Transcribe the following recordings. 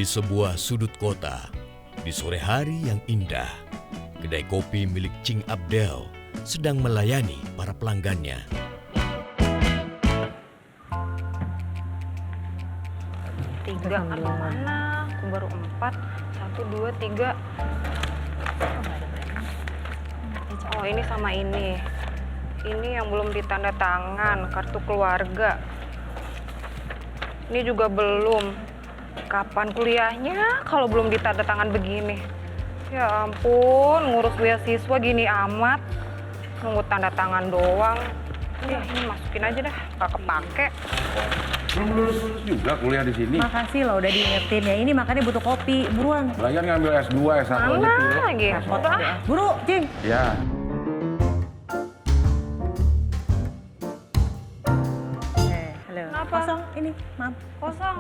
sebuah sudut kota, di sore hari yang indah, kedai kopi milik Cing Abdel sedang melayani para pelanggannya. Tiga, aduh mana? Aku baru 4, 1, 2, 3. Oh ini sama ini. Ini yang belum ditanda tangan, kartu keluarga. Ini juga belum. Kapan kuliahnya kalau belum ditanda tangan begini? Ya ampun, ngurus beasiswa gini amat. Nunggu tanda tangan doang. Ini masukin aja dah, gak kepake. Belum lulus juga kuliah di sini. Makasih loh udah diingetin ya. Ini makanya butuh kopi. Buruan. Belajar ngambil S2, S1 aja Mana tuh. lagi? Buru, Cing. Ya. Halo. Kenapa? Kosong ini, maaf. Kosong.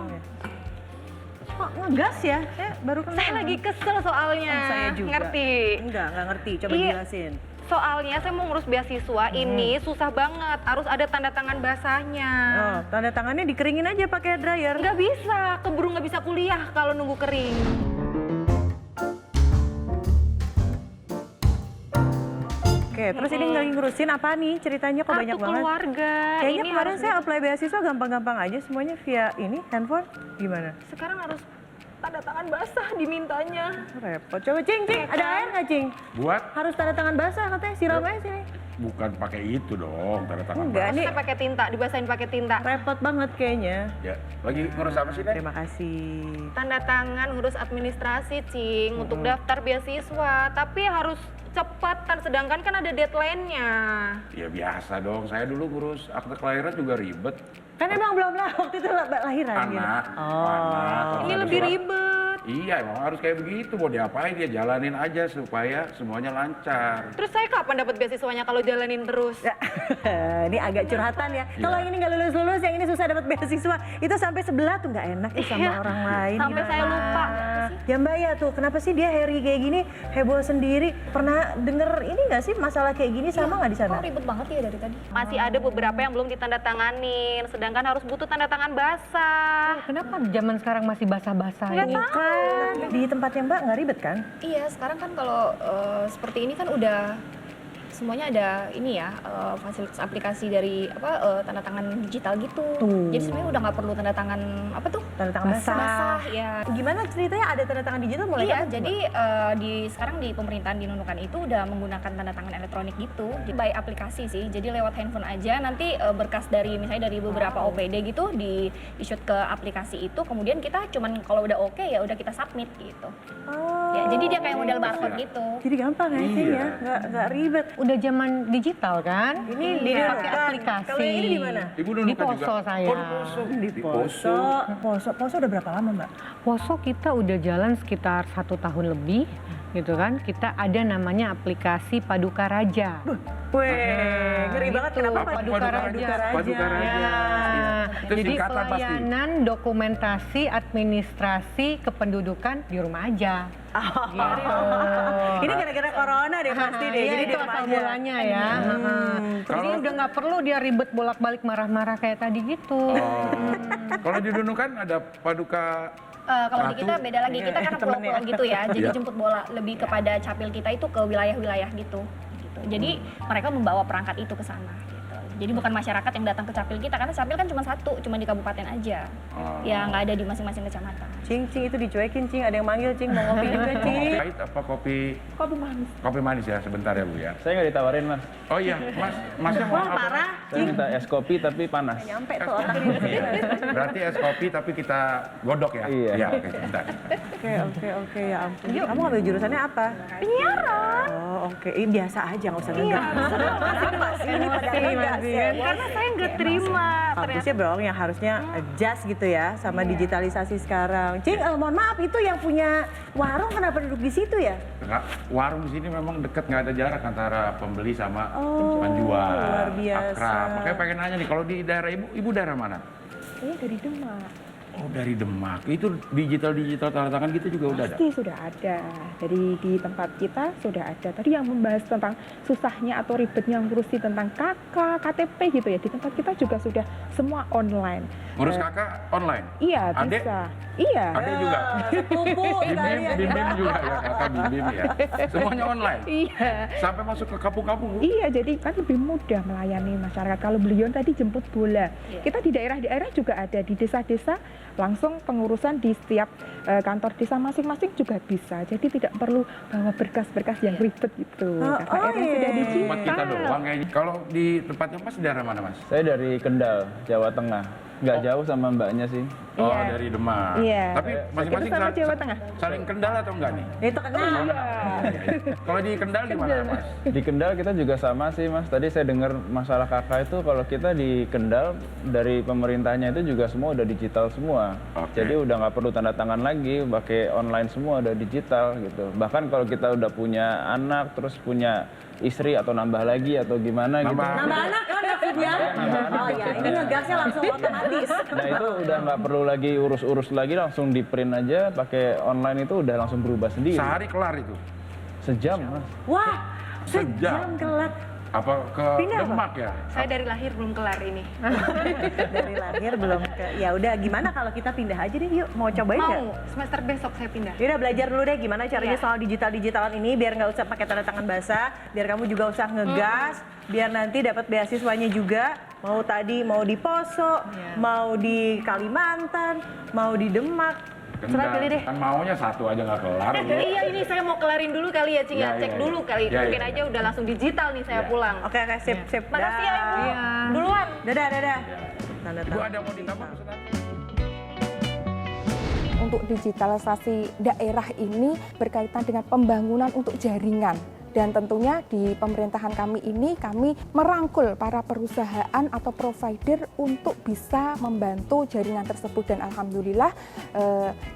Kok ngegas ya? Saya baru kenal. Saya lagi kesel soalnya. Saya juga. Ngerti? Enggak ngerti. Coba Iya. jelasin. Soalnya saya mau ngurus beasiswa ini susah banget. Harus ada tanda tangan basahnya. Oh, tanda tangannya dikeringin aja pakai dryer. Nggak bisa, keburu nggak bisa kuliah kalau nunggu kering. Oke, terus ini lagi ngurusin apa nih? Ceritanya kok banyak Kartu banget. keluarga. Kayaknya Ini kemarin harus saya apply beasiswa gampang-gampang aja semuanya via ini handphone. Gimana? sekarang harus tanda tangan basah dimintanya. Repot. Coba Cing, ada air nggak Cing? Buat Harus tanda tangan basah katanya, siram aja sini. bukan pakai itu dong, tanda tangan. Enggak, basah. ini Saya pakai tinta, dibasahin pakai tinta. repot banget kayaknya. Ya, lagi ngurus apa sih, Nek? Terima kasih. Tanda tangan ngurus administrasi, Cing, untuk daftar beasiswa. Tapi harus cepat, sedangkan kan ada deadline-nya. Ya biasa dong, saya dulu ngurus akte kelahiran juga ribet. Kan emang belum lah waktu itu lahiran gitu. Anak, Oh. anak. Ini kalau lebih ada surat- ribet. Iya, emang harus kayak begitu. Mau diapain dia jalanin aja supaya semuanya lancar. Terus saya kapan dapat beasiswanya kalau jalanin terus? Ya, ini agak curhatan ya. Kalau yang ini nggak lulus-lulus, yang ini susah dapat beasiswa, itu sampai sebelah tuh nggak enak ya sama Iya, orang lain. sampai saya gimana? lupa. Ya Mbak ya tuh, kenapa sih dia Harry kayak gini, heboh sendiri? Pernah denger ini nggak sih masalah kayak gini sama nggak di sana? Kok ribet banget ya dari tadi? Masih ada beberapa yang belum ditandatanganin, sedangkan harus butuh tanda tangan basah. Kenapa zaman sekarang masih basah-basah Nggak ini? Kan di tempatnya Mbak nggak ribet kan? Iya, sekarang kan kalau seperti ini kan udah semuanya ada ini ya fasilitas aplikasi dari tanda tangan digital gitu. Tuh. Jadi sebenarnya udah nggak perlu tanda tangan apa tuh? Tanda tangan basah. Basah ya. Gimana ceritanya ada tanda tangan digital mulai Iya, kapan, jadi sekarang di pemerintahan di Nunukan itu udah menggunakan tanda tangan elektronik gitu, by aplikasi sih. Jadi lewat handphone aja nanti berkas dari misalnya dari beberapa OPD gitu di shoot ke aplikasi itu, kemudian kita cuman kalau udah oke ya udah kita submit gitu. Oh. Ya, jadi dia kayak model barcode ya. gitu. Jadi gampang ya sih Iya. ya, nggak ribet. Udah zaman digital kan? Ini di Pakai Nunukan. aplikasi. Kalau yang ini di mana? Ibu Di Nunukan Poso juga. saya. Oh, di Poso. Di Poso udah berapa lama Mbak? Poso kita udah jalan sekitar 1 tahun lebih, gitu kan? Kita ada namanya aplikasi Paduka Raja. Weh, ngeri banget kenapa Apa? Paduka Raja. Paduka Raja. Ya, Itu jadi singkatan pasti. pelayanan dokumentasi administrasi kependudukan di rumah aja. Gitu. Ini gara-gara corona deh pasti deh. Iya, Jadi itu di rumah asal aja. mulanya ya. Jadi Kalau- udah nggak perlu dia ribet bolak-balik marah-marah kayak tadi gitu. Oh. Kalau di Nunukan ada paduka. Kalau di kita Ratu. beda lagi, kita karena temennya. pulau-pulau gitu ya, jadi Iya. jemput bola lebih kepada capil kita itu ke wilayah-wilayah gitu. Jadi mereka membawa perangkat itu ke sana. Gitu. Jadi bukan masyarakat yang datang ke capil kita, karena capil kan cuma satu, cuma di kabupaten aja. Oh. Ya nggak ada di masing-masing kecamatan. Cing, itu dicuekin Cing, ada yang manggil Cing, mau ngopi juga Cing. Pahit apa kopi? Kopi manis. Kopi manis ya, sebentar ya Bu ya. Saya nggak ditawarin, Mas. Oh iya, Masnya mau Wah apa? parah, Saya minta es kopi tapi panas. nyampe tuh otaknya. Berarti es kopi tapi kita godok ya? Iya. Oke, sebentar. Oke, ya ampun. Kamu ngambil jurusannya apa? Penyiaran. Oh oke, ini biasa aja nggak usah ngegas. Masih ini pada ngegas ya. Karena saya nggak terima. Kampusnya Bro yang harusnya adjust gitu ya sama digitalisasi sekarang. Cing, mohon maaf itu yang punya warung kenapa duduk di situ ya? Enggak, warung di sini memang deket, nggak ada jarak antara pembeli sama Oh, penjual. luar biasa. Akrab. Makanya pengen nanya nih, kalau di daerah ibu daerah mana? Ini dari Demak. Oh, dari Demak. Itu digital tanda tangan gitu juga udah ada. Pasti sudah ada. Dari di tempat kita sudah ada. Tadi yang membahas tentang susahnya atau ribetnya ngurusi tentang KK, KTP gitu ya. Di tempat kita juga sudah semua online. Ngurus kakak online? Iya, Adek? bisa. Iya. Adek juga? Sepupu sekalian. Bim juga ya, kakak Bim ya. Semuanya online? Iya. Sampai masuk ke kampung-kampung, Bu? Iya, jadi kan lebih mudah melayani masyarakat. Kalau beliau tadi jemput bola, kita di daerah-daerah juga ada, di desa-desa langsung pengurusan di setiap kantor desa masing-masing juga bisa. Jadi tidak perlu bawa berkas-berkas yang ribet gitu. KKR-nya sudah digital. Tempat kita doang kayaknya. Kalau di tempatnya Mas daerah mana, Mas? Saya dari Kendal, Jawa Tengah. Nggak jauh sama mbaknya sih. Oh, Iya. dari Demak. Iya. Tapi masing-masing Itu sama Jawa Tengah. saling kendal atau enggak nih? Itu kenal. Kalau di Kendal gimana, Mas? Di Kendal kita juga sama sih, Mas. Tadi saya dengar masalah kakak itu kalau kita di Kendal dari pemerintahnya itu juga semua udah digital semua. Oke. Jadi udah nggak perlu tanda tangan lagi, pakai online semua udah digital gitu. Bahkan kalau kita udah punya anak terus punya istri atau nambah lagi atau gimana gitu. Nambah. Nambah anak kan maksudnya? Oh ya, ini ngegasnya langsung otomatis. Nah itu udah nggak perlu lagi urus-urus lagi, langsung di print aja pakai online itu udah langsung berubah sendiri. Sehari kelar itu. Sejam, Mas. Wah, Sejam. sejam kelar. Apa ke Pindah apa? Demak ya? Saya dari lahir belum kelar ini. Dari lahir belum ke. Ya udah, gimana kalau kita pindah aja deh, yuk. Mau cobain nggak? Mau, semester besok saya pindah. Yaudah belajar dulu deh gimana caranya Iya. soal digital-digitalan ini biar nggak usah pakai tanda tangan basah, biar kamu juga usah ngegas, biar nanti dapat beasiswanya juga. Mau tadi mau di Poso, mau di Kalimantan, mau di Demak. Serah pilih deh. Kan maunya satu aja nggak kelar. Bu. Iya, ini saya mau kelarin dulu kali ya, Cing. Iya, Cek iya, dulu iya. kali. Iya, Mungkin iya. aja udah langsung digital nih saya Iya. pulang. Oke, sip, sip. Makasih ya, Ibu. Iya. Duluan. Dadah, dadah. Tanda Ibu tangan. ada mau ditambah, Ustaz? Untuk digitalisasi daerah ini berkaitan dengan pembangunan untuk jaringan. Dan tentunya di pemerintahan kami ini, kami merangkul para perusahaan atau provider untuk bisa membantu jaringan tersebut. Dan alhamdulillah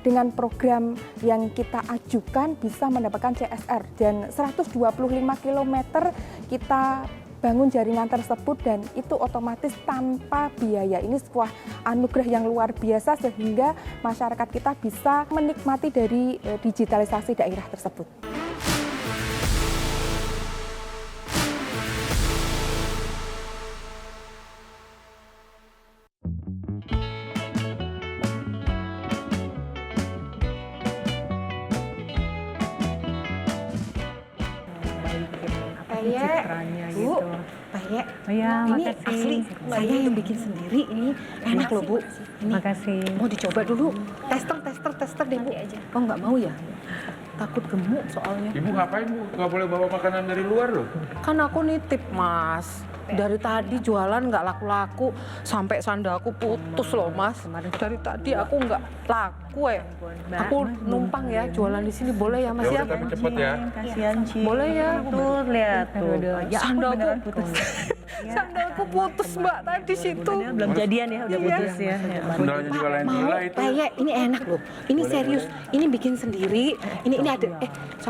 dengan program yang kita ajukan bisa mendapatkan CSR. Dan 125 km kita bangun jaringan tersebut dan itu otomatis tanpa biaya. Ini sebuah anugerah yang luar biasa sehingga masyarakat kita bisa menikmati dari digitalisasi daerah tersebut. Citranya Bu, gitu. Payek. Oh ya, Ini makasih. asli saya yang bikin sendiri. Ini enak loh Bu. Ini Makasih. mau dicoba dulu. Tester deh Bu. Oh nggak mau ya? Takut gemuk soalnya. Ibu ngapain, Bu? Nggak boleh bawa makanan dari luar loh. Kan aku nitip Mas. Dari tadi jualan nggak laku-laku, sampai sandalku putus loh Mas. Dari tadi aku nggak laku ya. Aku numpang ya jualan di sini, boleh ya Mas Ya ya? udah, tapi cepet ya. Kasihan Ci. Boleh ya? Tuh, lihat tuh. Ya, aku Sandalku beneran putus. Sandalku putus Mbak tadi situ. Belum jadian ya, udah putus ya. Sendalnya juga lain Mau gila itu. Payek, ini enak loh. Ini serius. Ini bikin sendiri. Ini ada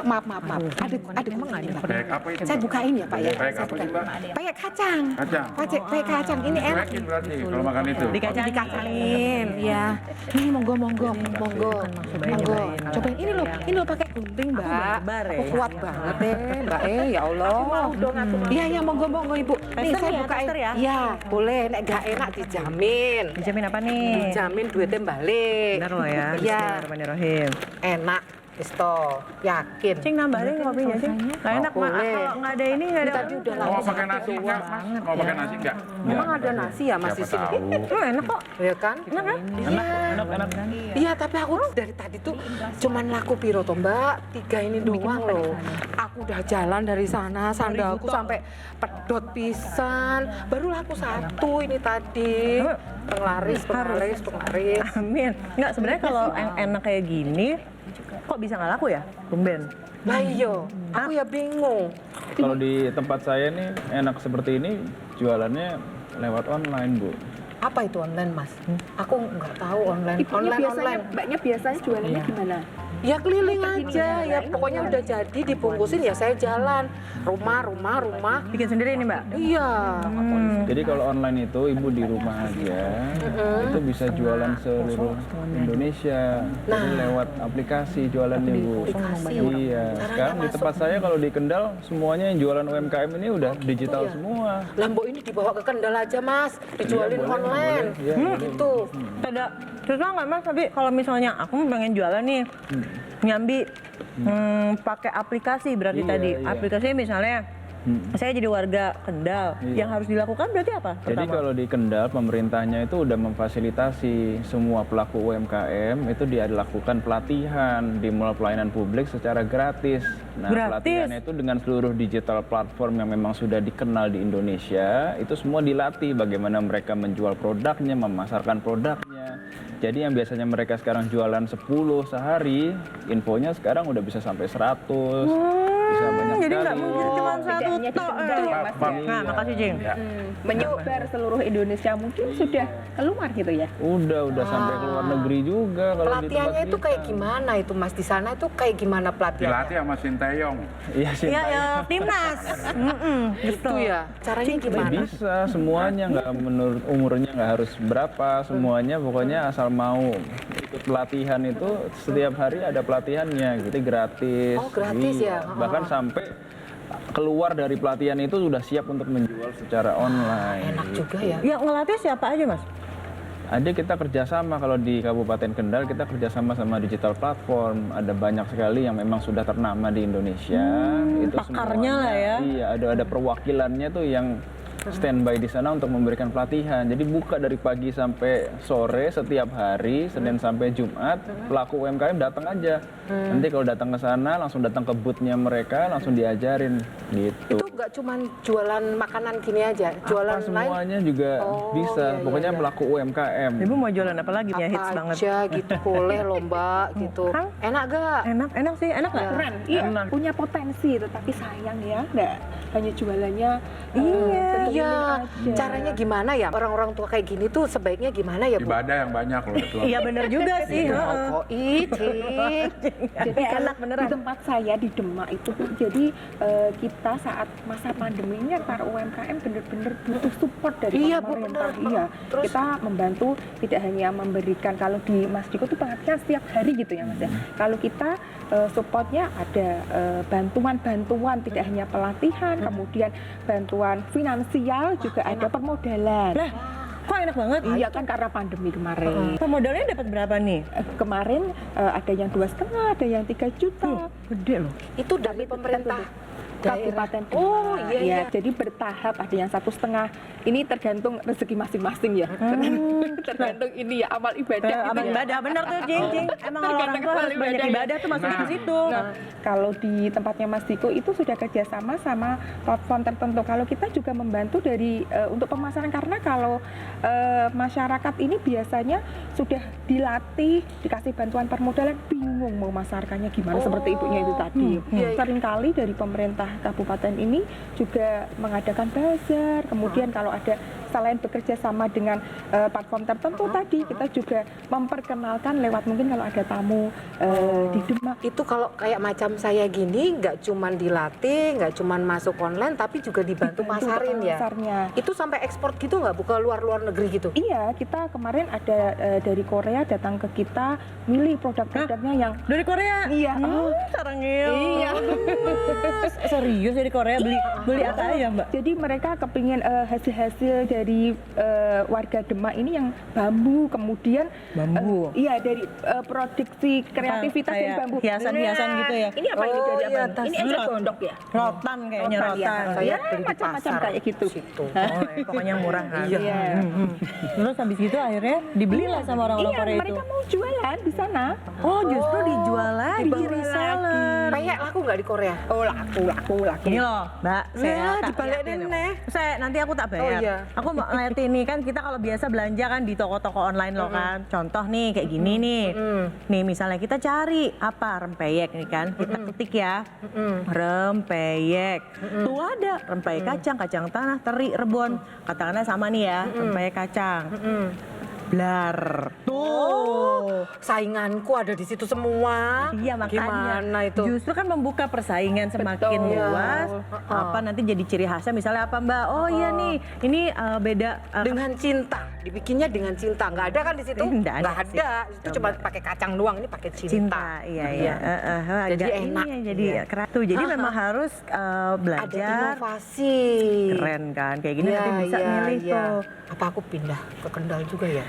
maaf. Ada gunting. Kayak apa itu? Saya bukain ya Pak ya. Kayak Saya apa bukain. sih, Mbak? Payek kacang. Kacang. Payek kacang. Ini enak. Cuekin berarti kalau makan itu. Dikacangin, ya. Ini monggo. Cobain ini loh pakai gunting, Mbak. barbar ya. Aku kuat banget deh, Mbak. Ya Allah. Iya, monggo Ibu. Nih Tester saya ya, bukain. tester ya? Iya, boleh. Nek gak enak dijamin. Dijamin apa nih? Dijamin duitnya balik. Bener loh ya. Iya, Bismillahirrahmanirrahim. enak. Isto, yakin. Cing nambahin kopinya, Cing. Nggak enak, Mak. boleh. Kalau nggak ada ini, nggak ada. Tadi udah Mau langsung pakai nasi enggak, Mas? Mau pakai nasi enggak? Memang ada nasi ya Mas di Siapa sini? tahu. Enak kok. Ya kan? Enak kan? Enak. Iya, tapi aku dari tadi tuh cuman laku piro toh, Mbak? 3 ini doang loh. Aku udah jalan dari sana, sandalku sampai pedot pisan. Baru laku 1 ini tadi. Penglaris. Amin. Nggak, sebenarnya kalau yang enak kayak gini, kok bisa nggak laku ya? Tumben. Lah iya, aku ya bingung. Kalau di tempat saya nih enak seperti ini jualannya lewat online, Bu. Apa itu online, Mas? Aku nggak tahu online. Online. Mbaknya biasanya jualannya gimana? Ya keliling aja, ya pokoknya udah jadi dibungkusin ya saya jalan. Rumah. Bikin sendiri ini Mbak? Iya. Jadi kalau online itu ibu di rumah aja, itu bisa jualan seluruh Indonesia. Jadi lewat aplikasi jualannya Bu. Iya. Sekarang di tempat saya kalau di Kendal semuanya yang jualan UMKM ini udah digital semua. Lambo ini dibawa ke Kendal aja Mas, dijualin Iya, boleh, online. boleh. Iya, boleh. Gitu. Ada susah nggak Mas? Tapi kalau misalnya aku pengen jualan nih, nyambi pakai aplikasi berarti Iya, tadi. iya. Aplikasinya misalnya saya jadi warga Kendal, yang harus dilakukan berarti apa? Jadi Pertama? kalau di Kendal pemerintahnya itu udah memfasilitasi semua pelaku UMKM itu dia dilakukan pelatihan di mall pelayanan publik secara gratis. Nah, Gratis? pelatihannya itu dengan seluruh digital platform yang memang sudah dikenal di Indonesia, itu semua dilatih bagaimana mereka menjual produknya, memasarkan produknya. Jadi yang biasanya mereka sekarang jualan 10 sehari, infonya sekarang udah bisa sampai 100. Bisa banyak Jadi nggak sekali. mungkin cuma satu Bedanya di tok. Kendal ya, Mas, ya? Nah, makasih Jing. Menyebar seluruh Indonesia mungkin sudah keluar gitu ya. Udah sampai ke luar negeri juga kalau di Pelatihannya tempat itu kita. kayak gimana itu Mas di sana itu kayak gimana pelatihannya? Dilatih sama Sinteyong. Iya sih. Iya, ya, timnas. Itu ya. Caranya gimana? Bisa semuanya, nggak menurut umurnya nggak harus berapa, semuanya pokoknya asal mau ikut pelatihan itu setiap hari ada pelatihannya, gitu gratis. Oh, gratis ya? Bahkan sampai keluar dari pelatihan itu sudah siap untuk menjual secara online. Enak juga ya. Yang ngelatih siapa aja Mas? Ada kita kerjasama kalau di Kabupaten Kendal kita kerjasama sama digital platform. Ada banyak sekali yang memang sudah ternama di Indonesia. Itu pakarnya lah ya. Iya, ada perwakilannya tuh yang standby di sana untuk memberikan pelatihan. Jadi buka dari pagi sampai sore setiap hari, Senin sampai Jumat, pelaku UMKM datang aja. Nanti kalau datang ke sana langsung datang ke booth-nya mereka, langsung diajarin gitu. Itu nggak cuma jualan makanan gini aja, jualan Apa lain semuanya juga bisa. iya, Pokoknya iya. pelaku UMKM. Ibu mau jualan apa lagi ya? Hits apa banget. aja gitu boleh lomba gitu. Kang? Enak gak? Enak sih, enak nggak? Keren, iya, Enak. punya potensi, tetapi sayang ya, nggak hanya jualannya. Iya. Iya, aja. caranya gimana ya? Orang-orang tua kayak gini tuh sebaiknya gimana ya, Bu? Ibadah yang banyak loh itu. Iya bener juga sih. heeh. Oh, Cing. Jadi Enak beneran. di tempat saya di Demak itu Bu, jadi kita saat masa pandemi ini kan para UMKM benar-benar butuh support dari Iya, Bu, pemerintah. benar. Iya, Terus? kita membantu tidak hanya memberikan, kalau di Mas Diko itu pengertian setiap hari gitu ya Mas ya. Kalau kita supportnya ada bantuan-bantuan, tidak hanya pelatihan, kemudian bantuan finansial, juga ada permodalan. Lah, kok enak banget? Iya kan karena pandemi kemarin. Pemodalnya dapat berapa nih? Kemarin ada yang 2,5, ada yang 3 juta. Gede loh. Itu dari pemerintah daerah. Kabupaten Oh, Demak. iya, iya. Jadi bertahap, ada yang 1,5. Ini tergantung rezeki masing-masing ya. Tergantung ini ya amal ibadah. gitu Amal ya. ibadah bener tuh Jing. Emang kalau orang tua harus banyak ibadah tuh masuk ke situ. Nah, kalau di tempatnya Mas Diko itu sudah kerjasama sama platform tertentu. Kalau kita juga membantu dari untuk pemasaran, karena kalau masyarakat ini biasanya sudah dilatih, dikasih bantuan permodalan, bingung mau masarkannya gimana, seperti ibunya itu tadi. Seringkali dari pemerintah kabupaten ini juga mengadakan bazar, kemudian kalau ada selain bekerja sama dengan platform tertentu tadi, kita juga memperkenalkan lewat mungkin kalau ada tamu di Demak. Itu kalau kayak macam saya gini, nggak cuman dilatih, nggak cuman masuk online, tapi juga dibantu masarin ya. Pasarnya. Itu sampai ekspor gitu nggak, Bu, ke luar-luar negeri gitu? Iya, kita kemarin ada dari Korea datang ke kita, milih produk-produknya yang Dari Korea? Iya. Sarangil. Iya. Serius dari Korea beli apa aja Mbak? Jadi mereka kepingin hasil-hasil dari warga Demak ini yang bambu, kemudian Bambu? iya, dari produksi kreativitas dari Kayak bambu. hiasan-hiasan gitu ya? Ini apa ini Oh, dari iya, apa? tas Ini ecek rot. gondok ya? Rotan kayaknya Rotan, iya. rotan. Saya Ya, beli di macam-macam pasar. kayak gitu. Situ. Oh, pokoknya murah kan? Iya. Terus habis itu akhirnya dibelilah sama orang-orang Iya, Korea itu. mereka mau jualan di sana. Oh, justru dijual lagi Dijual reseller. Peyek laku nggak di Korea? Oh, laku. Ini loh, Mbak, saya Ya, tak dibalik liatin loh. neh. Saya nanti aku tak bayar. Oh, iya. Aku mau ngeliat ini kan, kita kalau biasa belanja kan di toko-toko online loh kan. Contoh nih kayak gini nih. Nih misalnya kita cari apa rempeyek nih kan. Kita ketik ya. Rempeyek. Tuh ada rempeyek kacang, kacang tanah, teri, rebon. Katakanlah sama nih ya, rempeyek kacang. Blar. Oh, sainganku ada di situ semua. Iya makanya. Gimana itu? Justru kan membuka persaingan semakin Betul. luas. Apa nanti jadi ciri khasnya misalnya apa Mbak? Oh iya nih, ini beda. Dengan cinta, dibikinnya dengan cinta. Nggak ada kan di situ? Nggak ada sih. ada. Itu cuma pakai kacang doang, ini pakai cinta. Cinta, iya. Jadi Agak enak. Ini ya, jadi Iya. keras tuh. Jadi memang harus Ada belajar. inovasi. Keren kan? Kayak gini nanti bisa milih tuh. Apa aku pindah ke Kendal juga ya?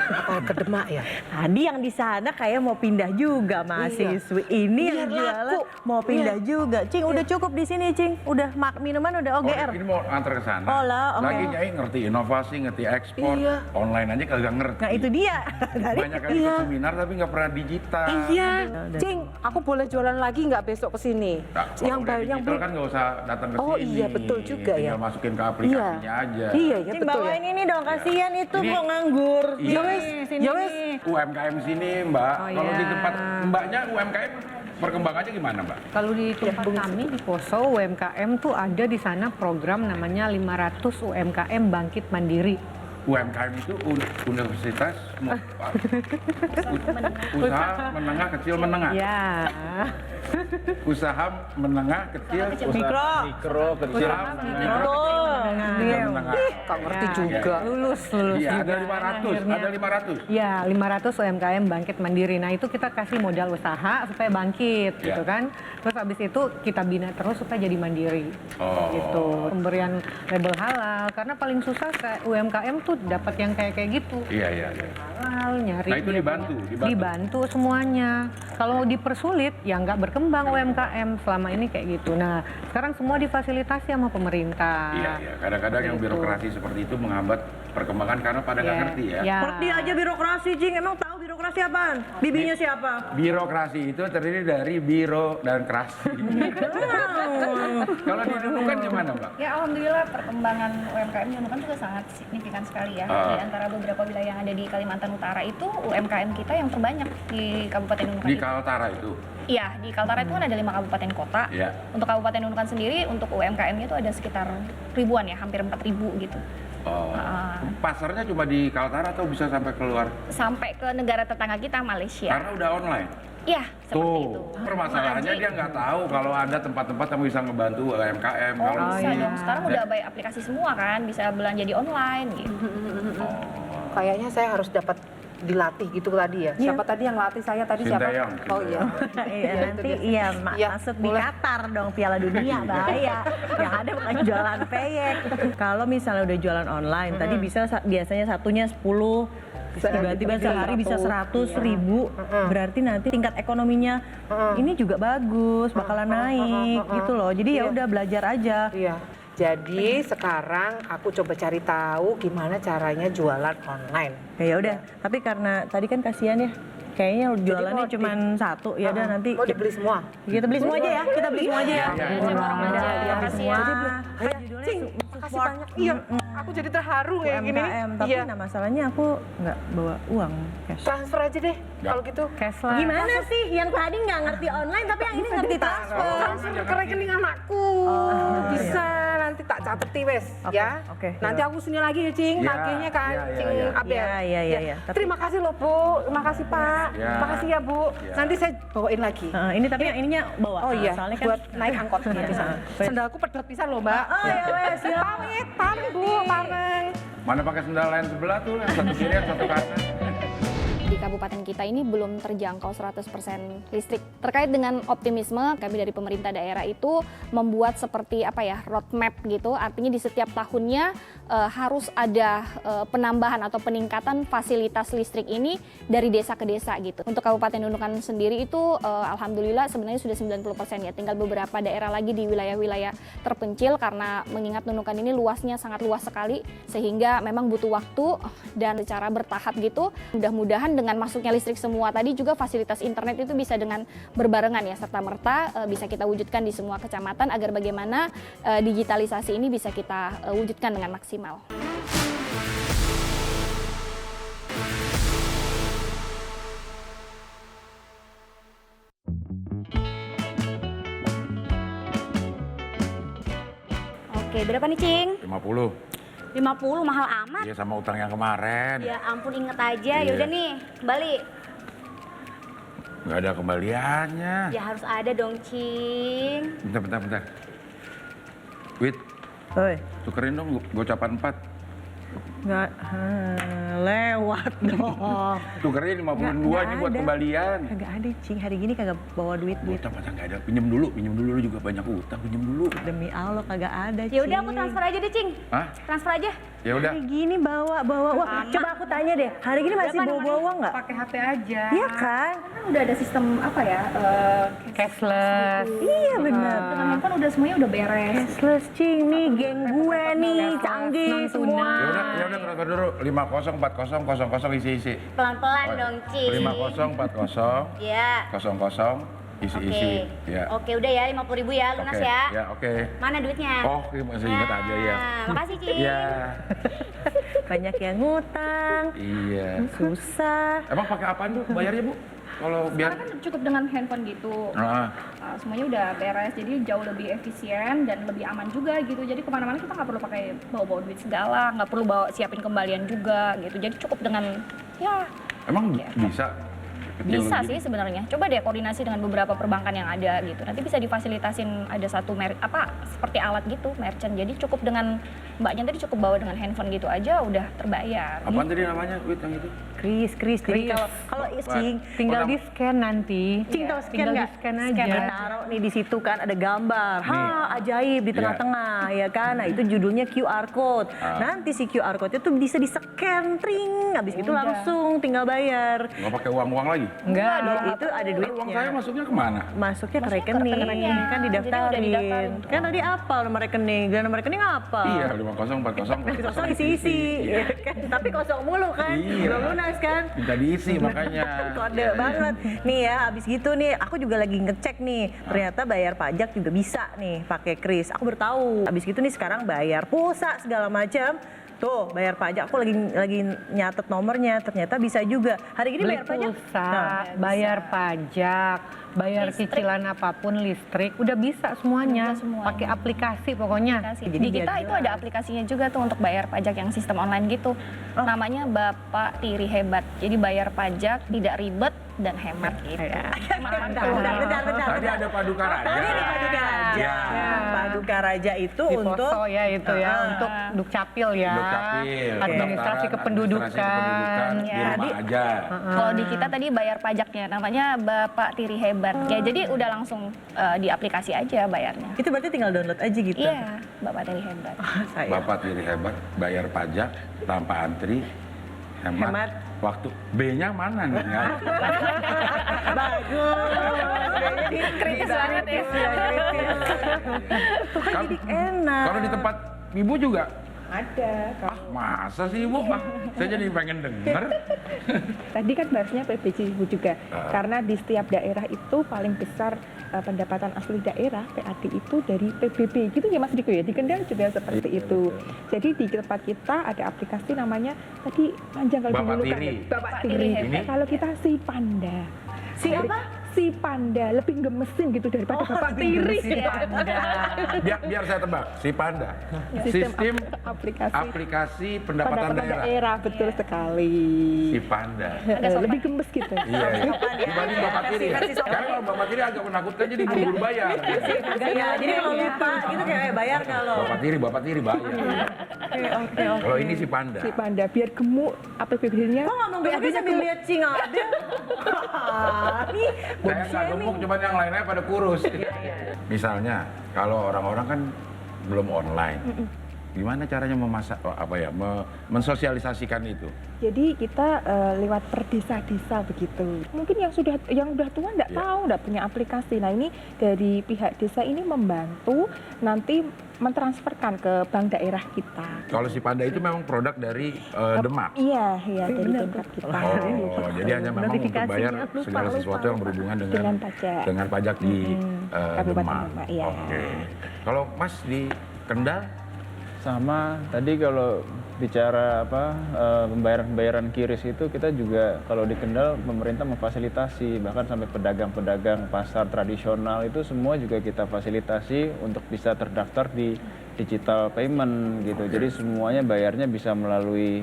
Apa ke Demak ya? Tadi yang di sana kayak mau pindah juga mahasiswi. Ini yang Biar jualan laku. mau pindah juga. Cing, udah cukup di sini, Cing. Udah minuman udah OGR. Ini mau antar ke sana. Oh lah, oke. Lagi Nyai ngerti inovasi, ngerti ekspor. Iya. Online aja kagak ngerti. Nah, itu dia. Banyak kali ikut seminar tapi nggak pernah digital. Iya, Cing, aku boleh jualan lagi nggak besok ke sini? Nah, kalau udah digital kan nggak usah datang ke sini. Oh iya, betul juga ya. Tinggal masukin ke aplikasinya aja. Iya, ya Cing, betul ya. bawain ini dong, kasihan itu Ini- mau nganggur. Iya. Sini. Ya wes. UMKM sini Mbak. Oh, Kalau iya. di tempat Mbaknya UMKM perkembangannya gimana Mbak? Kalau di tempat kami di Poso UMKM tuh ada di sana program namanya 500 UMKM Bangkit Mandiri. UMKM itu universitas usaha menengah kecil menengah. Ya. Usaha menengah kecil Mikro. Mikro, kecil, usaha mikro kecil menengah. Kak ngerti Ya. juga. Lulus Iya, ada juga 500, akhirnya. ada 500. Ya, 500 UMKM Bangkit Mandiri. Nah, itu kita kasih modal usaha supaya bangkit, Ya. gitu kan. Terus habis itu kita bina terus supaya jadi mandiri. Oh. Gitu. Pemberian label halal, karena paling susah kayak UMKM tuh dapat yang kayak gitu. Iya, iya, iya. Halal, nyari. Nah, itu dia dibantu, punya- dibantu semuanya. Kalau dipersulit, ya nggak berkembang UMKM selama ini kayak gitu. Nah, sekarang semua difasilitasi sama pemerintah. Iya, iya. Kadang-kadang yang Gitu. birokrasi seperti itu menghambat perkembangan karena pada nggak ngerti ya. Ngerti aja birokrasi, Cing. Emang tahu birokrasi apaan? Bibinya siapa? Birokrasi itu terdiri dari biro dan kerasi. Kalau di Nunukan gimana, Mbak? Ya alhamdulillah perkembangan UMKM di Nunukan juga sangat signifikan sekali ya. Di antara beberapa wilayah yang ada di Kalimantan Utara itu UMKM kita yang terbanyak di Kabupaten Nunukan. Di itu. Kaltara itu. Iya, di Kaltara itu kan ada 5 kabupaten kota. Iya. Untuk Kabupaten Nunukan sendiri untuk UMKM-nya itu ada sekitar ribuan ya, hampir 4.000 gitu. Oh, pasarnya cuma di Kaltara atau bisa sampai keluar? Sampai ke negara tetangga kita Malaysia. Karena udah online. Iya, seperti itu. Permasalahannya dia nggak tahu kalau ada tempat-tempat yang bisa ngebantu UMKM. Oh, Kalau bisa di- dong. Sekarang udah banyak aplikasi semua kan, bisa belanja di online gitu. Kayaknya saya harus dapat dilatih gitu tadi ya. Siapa tadi yang latih saya tadi siapa? Sinteyong, Oh iya. Iya, itu nanti dia. iya Iya, masuk di boleh. Qatar dong Piala Dunia bahaya. Yang ada bukan jualan peyek. Kalau misalnya udah jualan online, tadi bisa biasanya satunya 10, tiba-tiba sehari bisa 100 ribu. Berarti nanti tingkat ekonominya ini juga bagus, bakalan naik gitu loh. Jadi ya udah belajar aja. Iya. Jadi sekarang aku coba cari tahu gimana caranya jualan online. Ya udah, tapi karena tadi kan kasihan ya. Kayaknya jualannya mau cuma satu, ya udah nanti Mau dibeli semua. kita beli semua aja ya, kita beli semua aja ya. Orang aja, Iya, makasih ya. Jadi Ayo, Cing, makasih banyak. Iya, aku jadi terharu kayak gini. UMKM, tapi Iya. nah masalahnya aku nggak bawa uang cash. Transfer aja deh kalau gitu. Cash lah. Gimana sih? Yang tadi nggak ngerti online, tapi yang ini ngerti transfer. Transfer ke rekening anakku. Bisa nanti tak cateti wes Oke, ya. oke. Nanti aku sini lagi ya, Cing. Iya, Nagihnya kan, iya, iya, Cing iya. Abel. Iya. Tapi Terima kasih loh, Bu. Terima kasih, Pak. Iya. Makasih ya, Bu. Iya. Nanti saya bawain lagi. ini tapi yang ininya bawa. Oh iya, soalnya kan buat naik angkot nanti sana. Sendalku pedot pisan loh, Mbak. Oh ya wes, ya. Pamit, pamit, Bu. Pamit. Mana pakai sendal lain sebelah tuh, yang satu kiri, yang satu kanan. Di kabupaten kita ini belum terjangkau 100% listrik. Terkait dengan optimisme, kami dari pemerintah daerah itu membuat seperti roadmap gitu. Artinya di setiap tahunnya harus ada penambahan atau peningkatan fasilitas listrik ini dari desa ke desa gitu. Untuk Kabupaten Nunukan sendiri itu alhamdulillah sebenarnya sudah 90% ya. Tinggal beberapa daerah lagi di wilayah-wilayah terpencil karena mengingat Nunukan ini luasnya sangat luas sekali sehingga memang butuh waktu dan secara bertahap gitu. Mudah-mudahan dengan masuknya listrik semua tadi juga fasilitas internet itu bisa dengan berbarengan ya serta-merta bisa kita wujudkan di semua kecamatan agar bagaimana digitalisasi ini bisa kita wujudkan dengan maksimal. Oke, berapa nih, Cing? 50. 50 mahal amat. Iya sama utang yang kemarin. Ya ampun, inget aja. Iya. Yaudah nih, kembali. Nggak ada kembaliannya. Ya harus ada dong, Cing. Bentar. Wit, Oi, tukerin dong gocapan 4. nggak lewat dong. Tukerin 52 ini buat ada. kembalian. Kagak ada, Cing. Hari gini kagak bawa duit. Utang masa nggak ada. Pinjam dulu lu juga banyak utang, pinjam dulu. Demi Allah kagak ada, Cing. Ya udah aku transfer aja deh, Cing. Hah? Transfer aja. Ya udah. Hari gini bawa. Wah, coba aku tanya deh. Hari gini masih bawa uang nggak? Pakai HP aja. Iya kan? Kan udah ada sistem apa ya? Cashless. Iya benar. Dengan handphone udah semuanya udah beres. Cashless, Cing. Nih geng gue nih, canggih semua. Ya udah transfer dulu 504000 isi. Pelan-pelan dong, Cing. 5040 Ya. 00 isi. Ya. Oke, udah ya 50.000 ya, lunas Oke, ya. Ya, oke. Mana duitnya? Oh, masih ingat aja ya. Makasih, Cing. Iya. Banyak yang ngutang, Iya. susah. Emang pakai apaan Bu bayarnya Bu? Kalau biar Sekarang kan cukup dengan handphone gitu. Semuanya udah beres, jadi jauh lebih efisien dan lebih aman juga gitu. Jadi kemana-mana kita nggak perlu pakai bawa-bawa duit segala, nggak perlu bawa siapin kembalian juga gitu. Jadi cukup dengan ya emang Ya. bisa? Kecil bisa gitu? sih sebenarnya. Coba deh koordinasi dengan beberapa perbankan yang ada gitu. Nanti bisa difasilitasin ada satu seperti alat gitu, merchant. Jadi cukup dengan mbaknya tadi cukup bawa dengan handphone gitu aja udah terbayar. Apaan tadi namanya Wit yang itu? Kris. Jadi kalau Cing Tinggal di scan nanti. Cing tahu scan Tinggal nggak? di-scan aja. Taruh nih di situ kan ada gambar. Ajaib di tengah-tengah ya kan. Nah, itu judulnya QR code. Nanti si QR code itu bisa di-scan tring. Habis itu langsung tinggal bayar. Nggak pakai uang lagi? Enggak. Itu ada Uang duitnya. saya masuknya kemana? Masuknya ke Masuknya ke rekening, rekeningnya. kan Jadi udah didaftarin. didaftarin. Kan tadi apa nomor rekening? Dan nomor rekening apa? Iya, 5040 Kosong isi-isi, ya kan? Tapi kosong mulu kan, Iya. belum lunas kan? Minta diisi makanya. Kode banget. Nih ya, habis gitu nih, aku juga lagi ngecek nih, ternyata bayar pajak juga bisa nih pakai kris. Aku baru tahu. Habis gitu nih sekarang bayar pulsa segala macam. Tuh, bayar pajak. Aku lagi nyatet nomornya, ternyata bisa juga. Hari ini Beli bayar pajak. pulsa, Nah, bayar pajak, bayar cicilan apapun, listrik, udah bisa semuanya. Udah semua. Pakai aplikasi pokoknya. Jadi kita itu ada aplikasinya juga tuh untuk bayar pajak yang sistem online gitu. Namanya Bapak Tiri Hebat. Jadi bayar pajak tidak ribet dan hemat gitu. Bentar. Tadi ada Paduka Raja. Tadi ada Paduka Raja. Ya. Paduka Raja itu Di untuk Poso ya itu ya, untuk Dukcapil ya. Dukcapil, Administrasi pendaftaran, kependudukan. di Ya. rumah aja. Kalau di kita tadi bayar pajaknya namanya Bapak Tiri Hebat. Ya jadi udah langsung di aplikasi aja bayarnya. itu berarti tinggal download aja gitu. Iya, Bapak Tiri Hebat. Bapak Tiri Hebat, bayar pajak tanpa antri, hemat. Waktu B-nya mana nih? Ya? Bagus. Kritis banget ya. Tuh kan jadi enak. Kalau di tempat ibu juga? Ada. Masa sih ibu? Saya jadi pengen denger. Tadi kan bahasnya PBJ Ibu juga. Karena di setiap daerah itu paling besar pendapatan asli daerah PAD itu dari PBB gitu ya Mas Diko ya. Di Kendal juga seperti itu. Jadi di tempat kita ada aplikasi namanya tadi panjang kalau Bapak dulu kan Tiri. ya. Bapak Tiri. Ini? Kalau kita si Panda. Si apa? Si Panda lebih gemesin gitu daripada Bapak Tiri. Biar saya tebak, si Panda. Sistem aplikasi aplikasi pendapatan daerah. betul sekali. Si Panda. Lebih gemes gitu. Iya, dibanding Bapak Tiri. Karena kalau Bapak Tiri agak menakutkan jadi buru-buru bayar. Iya, jadi kalau lupa gitu kayak bayar kalau. Bapak Tiri bayar. Oke. Kalau ini si Panda. Si Panda biar gemuk APBD-nya. Kok ngomong BAD sambil lihat Cing Adel? Nih, Saya nggak gemuk, cuman yang lainnya pada kurus. Misalnya, kalau orang-orang kan belum online, gimana caranya mensosialisasikan itu? Jadi kita lewat per desa-desa begitu. Mungkin yang udah tua nggak tahu, nggak punya aplikasi. Nah ini dari pihak desa ini membantu nanti mentransferkan ke bank daerah kita. Kalau si Panda itu memang produk dari Demak. Iya, dari Demak kita. Oh, jadi hanya memang untuk bayar segala sesuatu yang berhubungan dengan pajak di Demak. Iya. Oke. Kalau Mas di Kendal? Sama tadi kalau bicara pembayaran QRIS itu kita juga kalau di Kendal pemerintah memfasilitasi bahkan sampai pedagang-pedagang pasar tradisional itu semua juga kita fasilitasi untuk bisa terdaftar di digital payment gitu. Jadi semuanya bayarnya bisa melalui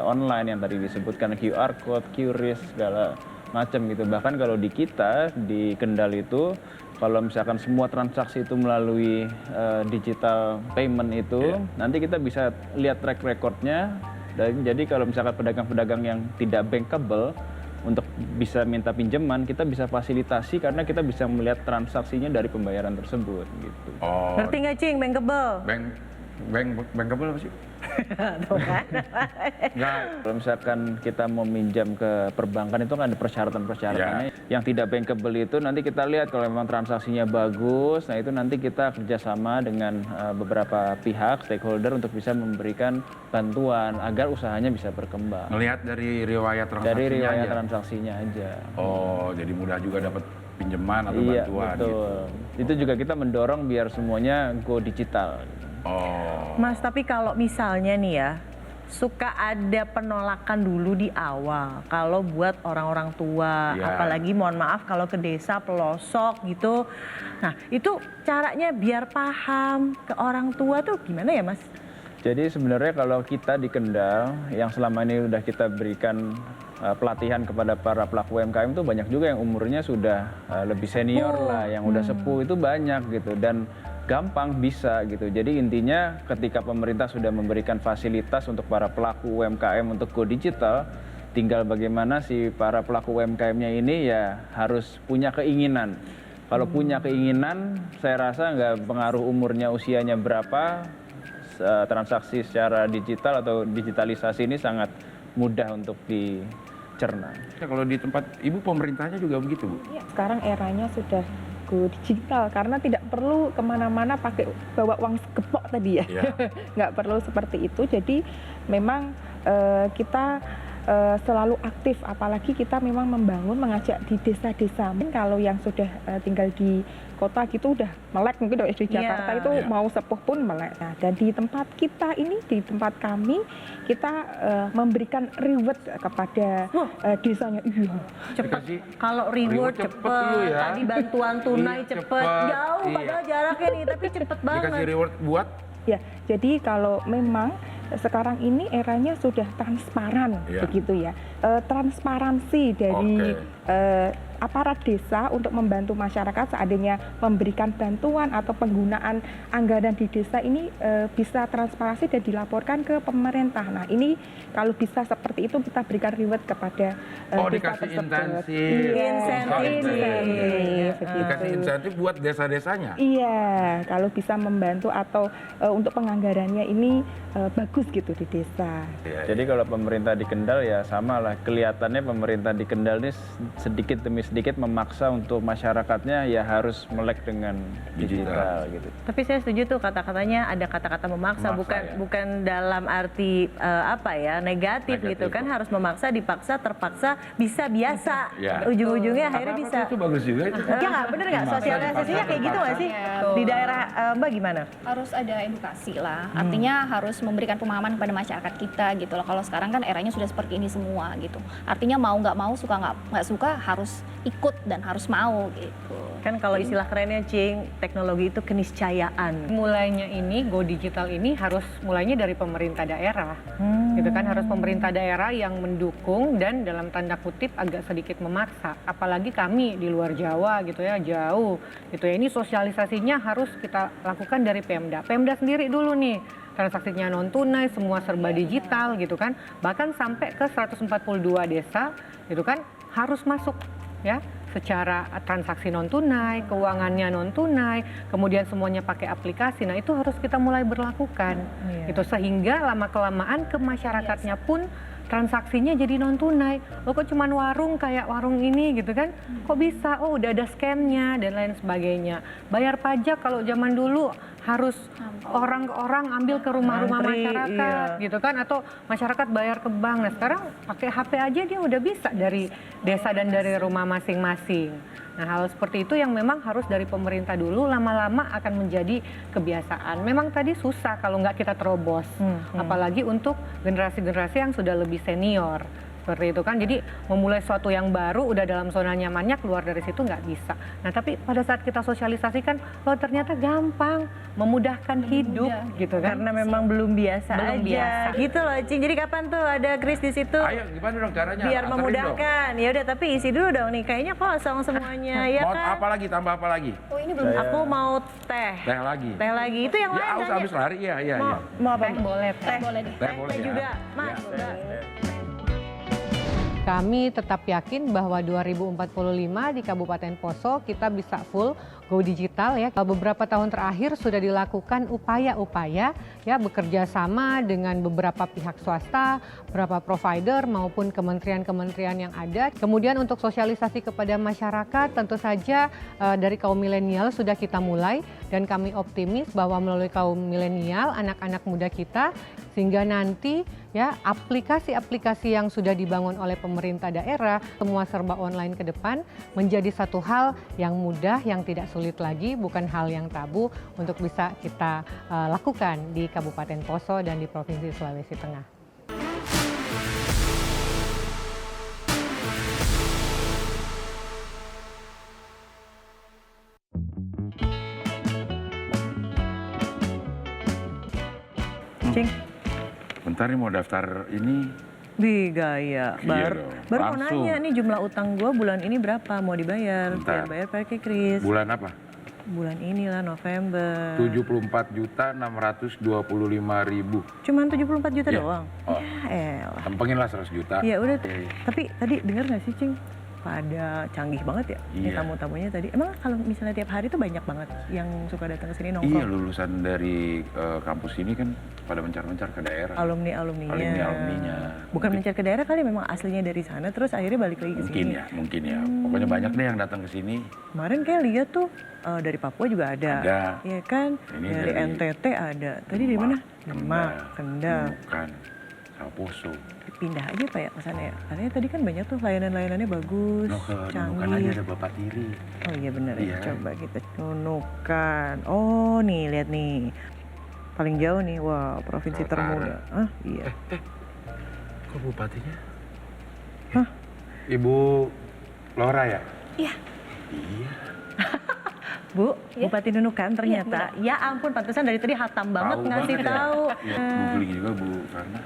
online yang tadi disebutkan QR code, QRIS segala macam gitu. Bahkan kalau di kita di Kendal itu kalau misalkan semua transaksi itu melalui digital payment itu, nanti kita bisa lihat track recordnya. Jadi kalau misalkan pedagang-pedagang yang tidak bankable untuk bisa minta pinjaman, kita bisa fasilitasi karena kita bisa melihat transaksinya dari pembayaran tersebut gitu. Oh. Ngerti nggak Cing, bankable? Bankable apa sih? Tuh kan. Nggak. Kalau misalkan kita mau minjam ke perbankan itu kan ada persyaratan-persyaratannya. Yang tidak bankable itu nanti kita lihat kalau memang transaksinya bagus, nah itu nanti kita kerjasama dengan beberapa pihak, stakeholder untuk bisa memberikan bantuan agar usahanya bisa berkembang. Ngelihat dari riwayat transaksinya Dari riwayat aja. transaksinya aja. Oh, jadi mudah juga dapat pinjaman atau Iya, bantuan betul. gitu. Itu juga kita mendorong biar semuanya go digital. Oh. Mas, tapi kalau misalnya nih ya, suka ada penolakan dulu di awal kalau buat orang-orang tua, Iya. apalagi mohon maaf kalau ke desa pelosok gitu. Nah, itu caranya biar paham ke orang tua tuh gimana ya, Mas? Jadi sebenarnya kalau kita di Kendal yang selama ini udah kita berikan pelatihan kepada para pelaku UMKM itu banyak juga yang umurnya sudah lebih senior lah, yang udah sepuh itu banyak gitu dan gampang bisa gitu. Jadi intinya ketika pemerintah sudah memberikan fasilitas untuk para pelaku UMKM untuk go digital, tinggal bagaimana si para pelaku UMKM-nya ini ya harus punya keinginan. Kalau punya keinginan, saya rasa nggak pengaruh umurnya, usianya berapa, transaksi secara digital atau digitalisasi ini sangat mudah untuk dicerna. Kalau di tempat Ibu pemerintahnya juga begitu, Bu? Sekarang eranya sudah go digital karena tidak perlu kemana-mana pakai bawa uang segepok tadi ya. Nggak perlu seperti itu. Jadi memang kita selalu aktif, apalagi kita memang membangun, mengajak di desa-desa. Kalau yang sudah tinggal di kota gitu udah melek, mungkin di Jakarta itu mau sepuh pun melek. Nah, dan di tempat kita ini, di tempat kami, kita memberikan reward kepada desanya. Iya, Cepet. Kalau reward cepet, ya. tadi bantuan tunai cepet. Jauh padahal jaraknya nih, tapi cepet banget. Dikasih reward buat? Ya, jadi kalau memang sekarang ini eranya sudah transparan, begitu ya. Transparansi dari aparat desa untuk membantu masyarakat seandainya memberikan bantuan atau penggunaan anggaran di desa ini bisa transparansi dan dilaporkan ke pemerintah. Nah, ini kalau bisa seperti itu kita berikan reward kepada desa dikasih tersebut. insentif. Begitu. Dikasih insentif buat desa-desanya? Iya, kalau bisa membantu atau untuk penganggarannya ini bagus gitu di desa. Jadi kalau pemerintah di Kendal ya sama lah, kelihatannya pemerintah di Kendal ini sedikit demi sedikit memaksa untuk masyarakatnya ya harus melek dengan digital gitu. Tapi saya setuju tuh kata-katanya ada kata-kata memaksa, bukan dalam arti negatif gitu kan, harus memaksa, dipaksa, terpaksa, bisa biasa. Ujung-ujungnya akhirnya bisa. Itu bagus juga itu. Ya nggak, bener nggak? Sosialisasinya kayak gitu nggak sih? Di daerah Mbak gimana? Harus ada edukasi lah, artinya harus memberikan pemahaman kepada masyarakat kita gitu loh. Kalau sekarang kan eranya sudah seperti ini semua gitu, artinya mau nggak mau, suka nggak suka harus ikut dan harus mau gitu. Kan kalau istilah kerennya Cing, teknologi itu keniscayaan. Mulainya ini go digital ini harus mulainya dari pemerintah daerah. Gitu kan, harus pemerintah daerah yang mendukung dan dalam tanda kutip agak sedikit memaksa. Apalagi kami di luar Jawa gitu ya, jauh gitu ya. Ini sosialisasinya harus kita lakukan dari Pemda. Pemda sendiri dulu nih, transaksinya non tunai, semua serba digital gitu kan. Bahkan sampai ke 142 desa gitu kan harus masuk ya, secara transaksi non tunai, keuangannya non tunai, kemudian semuanya pakai aplikasi. Nah, itu harus kita mulai berlakukan. Itu sehingga lama kelamaan ke masyarakatnya pun transaksinya jadi non tunai. Oh, kok cuman warung kayak warung ini gitu kan? Kok bisa? Oh, udah ada scan-nya dan lain sebagainya. Bayar pajak kalau zaman dulu harus orang ke orang ambil ke rumah-rumah masyarakat gitu kan, atau masyarakat bayar ke bank. Nah, sekarang pakai HP aja dia udah bisa dari desa dan dari rumah masing-masing. Nah, hal seperti itu yang memang harus dari pemerintah dulu, lama-lama akan menjadi kebiasaan. Memang tadi susah kalau nggak kita terobos, apalagi untuk generasi-generasi yang sudah lebih senior. seperti itu kan. Jadi memulai sesuatu yang baru udah dalam zona nyamannya, keluar dari situ nggak bisa. Nah tapi pada saat kita sosialisasikan, oh ternyata gampang, memudahkan hidup gitu kan. Karena memang belum biasa Belum aja. biasa. Gitu loh, Cing. Jadi kapan tuh ada Kris di situ? Ayo, gimana dong caranya? Biar Anterin memudahkan. Ya udah, tapi isi dulu dong nih. Kayaknya kosong semuanya, dong. ya Mau kan? apa lagi? Tambah apa lagi? Oh ini belum. Aku mau teh. Teh lagi. Teh lagi. Itu yang Ya, lain habis tanya. habis lari, iya, iya, Mau, iya. mau apa? Teh boleh, teh. Boleh deh. Teh boleh Teh ya. juga, Mas. Ya. Udah. Kami tetap yakin bahwa 2045 di Kabupaten Poso kita bisa full go digital ya. Beberapa tahun terakhir sudah dilakukan upaya-upaya ya bekerja sama dengan beberapa pihak swasta, beberapa provider maupun kementerian-kementerian yang ada. Kemudian untuk sosialisasi kepada masyarakat tentu saja dari kaum milenial sudah kita mulai dan kami optimis bahwa melalui kaum milenial, anak-anak muda kita sehingga nanti ya aplikasi-aplikasi yang sudah dibangun oleh pemerintah daerah semua serba online ke depan menjadi satu hal yang mudah, yang tidak sulit lagi, bukan hal yang tabu untuk bisa kita lakukan di Kabupaten Poso dan di Provinsi Sulawesi Tengah. Cing. Bentar nih mau daftar ini. Di gaya. Iya Baru dong, baru mau langsung. nanya nih jumlah utang gue bulan ini berapa mau dibayar? Bentar. Biar bayar pakai Kris. Bulan apa? Bulan inilah November. 74.625.000. Cuman 74 juta Iya. doang. Oh. Ya elah. Tempengin lah 100 juta. Iya udah. Oke. Tapi tadi dengar nggak sih, Cing? Pada canggih banget ya, ini Iya. tamu-tamunya tadi. Emang kalau misalnya tiap hari tuh banyak banget yang suka datang ke sini Iya, nongkrong. lulusan dari kampus ini kan pada mencar-mencar ke daerah. Alumni-alumninya. Alumni-alumninya. Bukan mencar ke daerah kali, memang aslinya dari sana, terus akhirnya balik lagi ke Mungkin sini. ya, mungkin ya. Pokoknya banyak deh yang datang ke sini. Kemarin kayak lihat tuh dari Papua juga ada. Ada. Iya kan? Ini dari dari NTT ada. Tadi dari mana? Demak, Kendal. Bukan. Sama Poso. Pindah aja Pak ya ke sana ya. Katanya tadi kan banyak tuh layanan-layanannya bagus, Noh, ke Nunukan canggih. aja ada Bapak Tiri. Oh iya bener Iya. ya. Coba kita Nunukan. Oh nih, lihat nih. Paling jauh nih, wah provinsi Kaltara. termuda. Ah iya. Kok bupatinya? Hah? Ibu Lora ya? Iya. Iya. Bu, Iya. Bupati Nunukan ternyata. Ya ampun, pantesan dari tadi hatam banget Tahu ngasih banget ya. tahu. Ya, googling juga Bu Karna.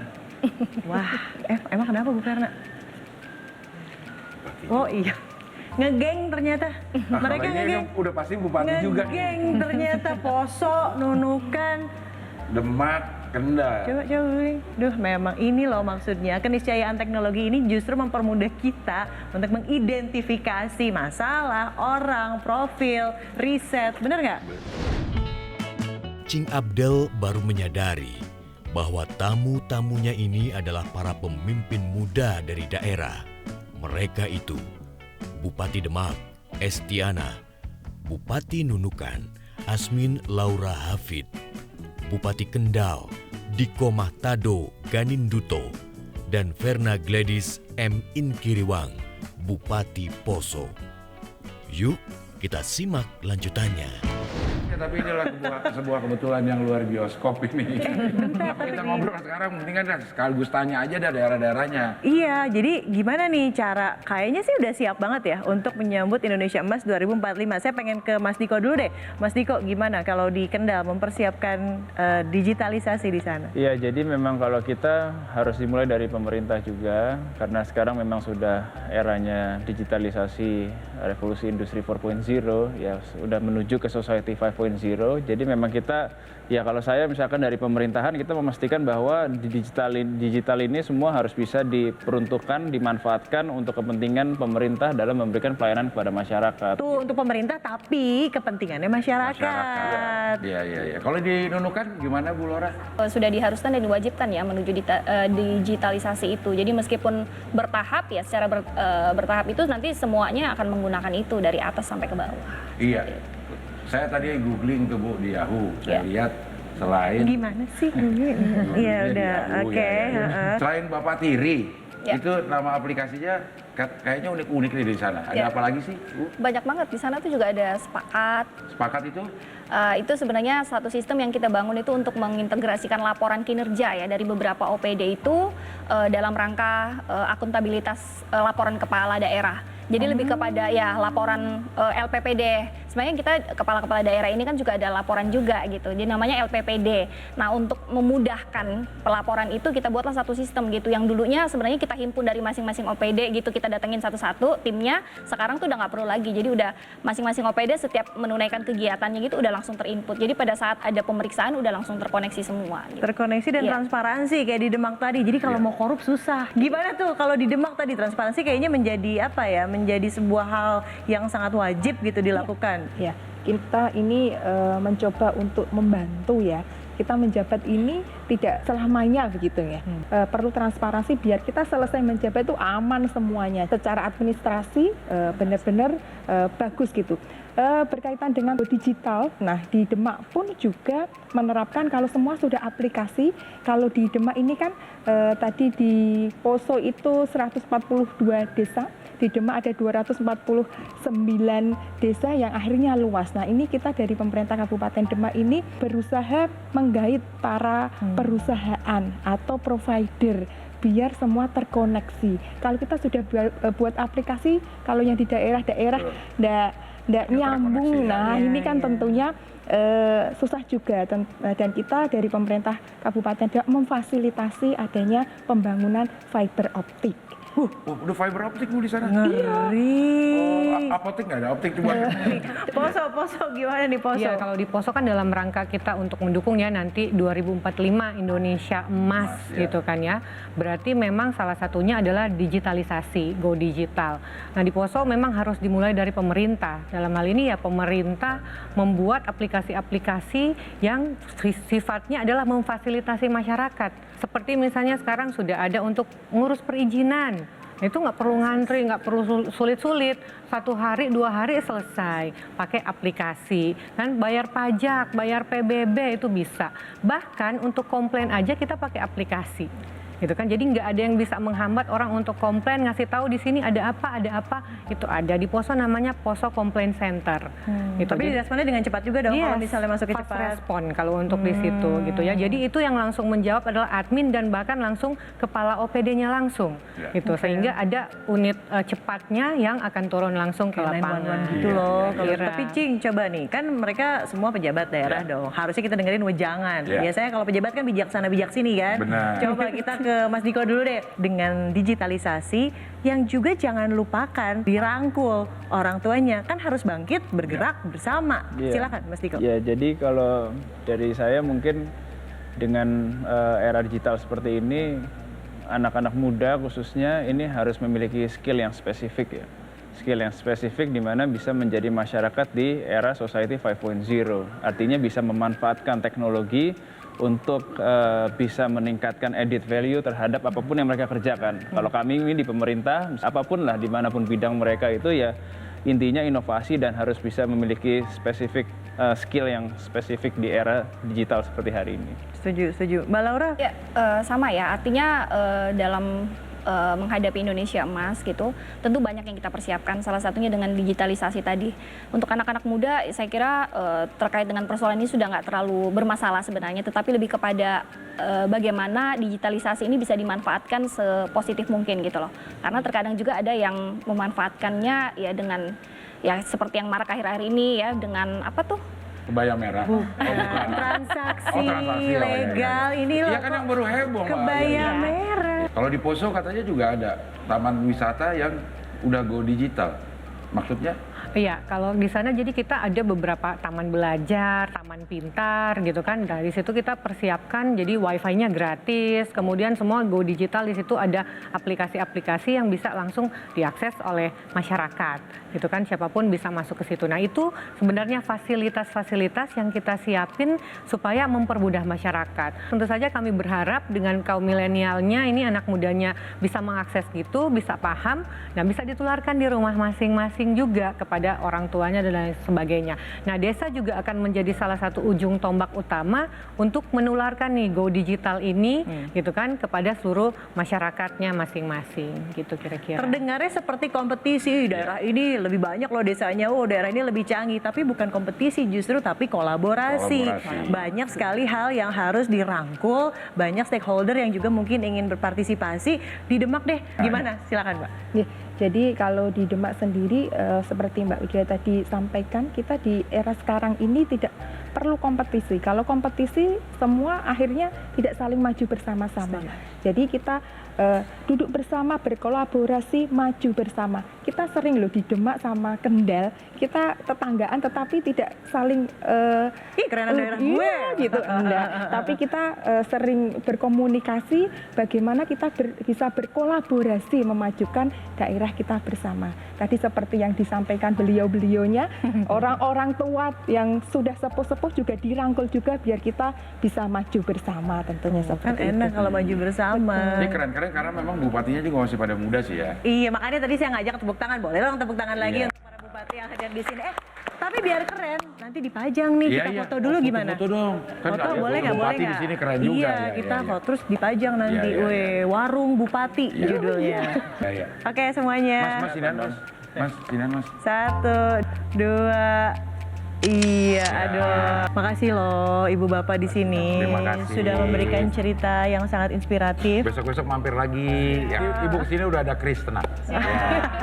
Wah, emang kenapa Bu Karna? Bupati. Oh iya. Ngegeng ternyata. Nah, Mereka kalau ini ngegeng. udah pasti bupati juga. Ngegeng ternyata Poso, Nunukan. Demak, Kendal. Coba googling. Duh, memang ini loh maksudnya. Keniscayaan teknologi ini justru mempermudah kita untuk mengidentifikasi masalah, orang, profil, riset. Bener nggak? Cing Abdel baru menyadari bahwa tamu-tamunya ini adalah para pemimpin muda dari daerah. Mereka itu Bupati Demak, Estiana, Bupati Nunukan, Asmin Laura Hafid, Bupati Kendal, Diko Mahtado Ganinduto, dan Verna Gladys M. Inkiriwang, Bupati Poso. Yuk, kita simak lanjutannya. Ya, tapi inilah sebuah kebetulan yang luar bioskop ini. Apa kita ngobrol sekarang, mendingan kan sekaligus tanya aja dah daerah-daerahnya. Iya, jadi gimana nih cara, kayaknya sih udah siap banget ya untuk menyambut Indonesia Emas 2045. Saya pengen ke Mas Diko dulu deh. Mas Diko, gimana kalau di Kendal mempersiapkan digitalisasi di sana? Iya, jadi memang kalau kita harus dimulai dari pemerintah juga, karena sekarang memang sudah eranya digitalisasi revolusi industri 4.0, ya sudah menuju ke society 5.0. Jadi memang kita, ya kalau saya misalkan dari pemerintahan, kita memastikan bahwa di digital ini semua harus bisa diperuntukkan, dimanfaatkan untuk kepentingan pemerintah dalam memberikan pelayanan kepada masyarakat. Tuh untuk pemerintah, tapi kepentingannya masyarakat. Iya, iya, iya. Kalau di Nunukan gimana Bu Lora? Sudah diharuskan dan diwajibkan ya menuju digitalisasi itu. Jadi meskipun bertahap ya, secara bertahap itu nanti semuanya akan menggunakan itu dari atas sampai ke bawah. Iya. Saya tadi googling tuh Bu di Yahoo. Saya Iya. lihat selain Gimana sih? Iya Googling di udah, Yahoo, oke. ya, ya. heeh. Selain Bapak Tiri, Ya. Itu nama aplikasinya kayaknya unik-unik nih di sana. Ada Ya. apa lagi sih, Bu? Banyak banget di sana tuh juga ada Sepakat. Sepakat itu? Itu sebenarnya satu sistem yang kita bangun itu untuk mengintegrasikan laporan kinerja ya dari beberapa OPD itu dalam rangka akuntabilitas laporan kepala daerah. Jadi lebih kepada ya laporan LPPD. Sebenarnya kita kepala-kepala daerah ini kan juga ada laporan juga gitu. Jadi namanya LPPD. Nah, untuk memudahkan pelaporan itu kita buatlah satu sistem gitu. Yang dulunya sebenarnya kita himpun dari masing-masing OPD gitu. Kita datengin satu-satu timnya. Sekarang tuh udah nggak perlu lagi. Jadi udah masing-masing OPD setiap menunaikan kegiatannya gitu udah langsung terinput. Jadi pada saat ada pemeriksaan udah langsung terkoneksi semua. Gitu. Terkoneksi dan Iya. transparansi kayak di Demak tadi. Jadi kalau mau korup susah. Gimana tuh kalau di Demak tadi transparansi kayaknya menjadi apa ya? Menjadi sebuah hal yang sangat wajib gitu dilakukan. Ya, kita ini mencoba untuk membantu ya. Kita menjabat ini tidak selamanya begitu ya. Perlu transparansi biar kita selesai menjabat itu aman semuanya. Secara administrasi benar-benar bagus gitu. Berkaitan dengan digital, nah di Demak pun juga menerapkan kalau semua sudah aplikasi. Kalau di Demak ini kan tadi di Poso itu 142 desa. Di Demak ada 249 desa yang akhirnya luas. Nah, ini kita dari pemerintah Kabupaten Demak ini berusaha menggait para perusahaan atau provider biar semua terkoneksi. Kalau kita sudah buat aplikasi, kalau yang di daerah-daerah nggak nyambung. Nah, ini kan tentunya susah juga dan kita dari pemerintah Kabupaten Demak memfasilitasi adanya pembangunan fiber optik. Udah fiber optik Bu di sana? Ngeri. Apotek nggak ada optik cuma. Poso gimana nih Poso? Iya, kalau di Poso kan dalam rangka kita untuk mendukung ya nanti 2045 Indonesia emas gitu kan ya. Berarti memang salah satunya adalah digitalisasi, go digital. Nah, di Poso memang harus dimulai dari pemerintah. Dalam hal ini ya pemerintah membuat aplikasi-aplikasi yang sifatnya adalah memfasilitasi masyarakat. Seperti misalnya sekarang sudah ada untuk ngurus perizinan. Itu nggak perlu ngantri, nggak perlu sulit-sulit. 1 hari, 2 hari selesai. Pakai aplikasi. Kan bayar pajak, bayar PBB itu bisa. Bahkan untuk komplain aja kita pakai aplikasi. Gitu kan, jadi nggak ada yang bisa menghambat orang untuk komplain, ngasih tahu di sini ada apa, itu ada di Poso namanya Poso Complaint Center. Gitu. Tapi diresponnya dengan cepat juga dong kalau misalnya masuknya fast cepat. respon kalau untuk di situ gitu ya. Jadi itu yang langsung menjawab adalah admin dan bahkan langsung kepala OPD-nya langsung gitu. Sehingga ada unit cepatnya yang akan turun langsung ke lapangan gitu loh. Kalau Kira. tapi Cing, coba nih, kan mereka semua pejabat daerah dong. Harusnya kita dengerin wejangan. Biasanya kalau pejabat kan bijaksana bijak sini kan. Benar. Coba kita ke Mas Diko dulu deh. Dengan digitalisasi yang juga jangan lupakan dirangkul orang tuanya kan harus bangkit bergerak bersama. Silakan Mas Diko. Ya, jadi kalau dari saya mungkin dengan era digital seperti ini anak-anak muda khususnya ini harus memiliki skill yang spesifik ya. Skill yang spesifik di mana bisa menjadi masyarakat di era Society 5.0. Artinya bisa memanfaatkan teknologi untuk bisa meningkatkan added value terhadap apapun yang mereka kerjakan. Kalau kami ini di pemerintah, apapun lah dimanapun bidang mereka itu ya intinya inovasi dan harus bisa memiliki spesifik skill yang spesifik di era digital seperti hari ini. Setuju. Mbak Laura? Ya, sama ya. Artinya dalam menghadapi Indonesia emas gitu, tentu banyak yang kita persiapkan. Salah satunya dengan digitalisasi tadi. Untuk anak-anak muda, saya kira terkait dengan persoalan ini sudah nggak terlalu bermasalah sebenarnya, tetapi lebih kepada bagaimana digitalisasi ini bisa dimanfaatkan sepositif mungkin gitu loh. Karena terkadang juga ada yang memanfaatkannya ya dengan ya seperti yang marak akhir-akhir ini ya dengan apa tuh? Kebaya merah. Transaksi transaksi legal ini loh. Iya kan yang baru heboh. Mbak. Kebaya merah. Kalau di Poso katanya juga ada taman wisata yang udah go digital. Maksudnya? Iya, kalau di sana jadi kita ada beberapa taman belajar, taman pintar gitu kan. Dari situ kita persiapkan jadi wifi-nya gratis. Kemudian semua go digital, di situ ada aplikasi-aplikasi yang bisa langsung diakses oleh masyarakat. Gitu kan, siapapun bisa masuk ke situ. Nah, itu sebenarnya fasilitas-fasilitas yang kita siapin supaya mempermudah masyarakat. Tentu saja kami berharap dengan kaum milenialnya ini anak mudanya bisa mengakses gitu, bisa paham, dan bisa ditularkan di rumah masing-masing juga kepada kepada orang tuanya dan lain sebagainya. Nah, desa juga akan menjadi salah satu ujung tombak utama untuk menularkan nih Go Digital ini gitu kan kepada seluruh masyarakatnya masing-masing gitu kira-kira. Terdengarnya seperti kompetisi, daerah ini lebih banyak loh desanya, daerah ini lebih canggih, tapi bukan kompetisi justru tapi kolaborasi. Banyak sekali hal yang harus dirangkul, banyak stakeholder yang juga mungkin ingin berpartisipasi. Di Demak deh, gimana? Silakan Mbak. Ya, jadi kalau di Demak sendiri seperti Mbak Widya tadi sampaikan, kita di era sekarang ini tidak perlu kompetisi. Kalau kompetisi semua akhirnya tidak saling maju bersama-sama. Jadi kita duduk bersama, berkolaborasi, maju bersama. Kita sering loh di Demak sama Kendal, kita tetanggaan tetapi tidak saling keren daerah gue gitu, enggak. Tapi kita sering berkomunikasi bagaimana kita bisa berkolaborasi memajukan daerah kita bersama. Tadi seperti yang disampaikan beliau-beliaunya, orang-orang tua yang sudah sepuh-sepuh juga dirangkul juga biar kita bisa maju bersama tentunya seperti kan enak kalau maju bersama. Ini keren-keren karena memang bupatinya juga masih pada muda sih ya. Iya, makanya tadi saya ngajak tepuk tangan. Boleh dong tepuk tangan lagi untuk para bupati yang hadir di sini. Tapi biar keren, nanti dipajang nih, kita foto dulu gimana? Foto dong. Kan Foto ada boleh nggak? Boleh bupati nggak? di sini keren juga. Iya, kita foto terus dipajang nanti. Warung Bupati judulnya. Oke semuanya. Mas Sinan mas. Mas Sinan mas. 1, 2. Iya, aduh. Makasih loh Ibu Bapak di sini. Terima kasih. Sudah memberikan cerita yang sangat inspiratif. Besok-besok mampir lagi. Ya, Ibu kesini udah ada kris, tenang.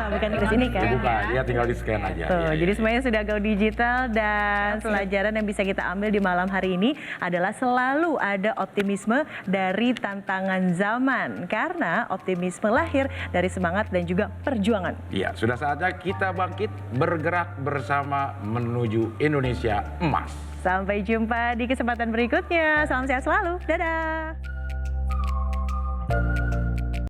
Bukan di sini kan? Bukan, ya tinggal di scan aja. Tuh, Ya, jadi ya. semuanya sudah Go Digital dan pelajaran yang bisa kita ambil di malam hari ini adalah selalu ada optimisme dari tantangan zaman. Karena optimisme lahir dari semangat dan juga perjuangan. Iya, sudah saatnya kita bangkit bergerak bersama menuju Indonesia emas. Sampai jumpa di kesempatan berikutnya. Salam sehat selalu. Dadah.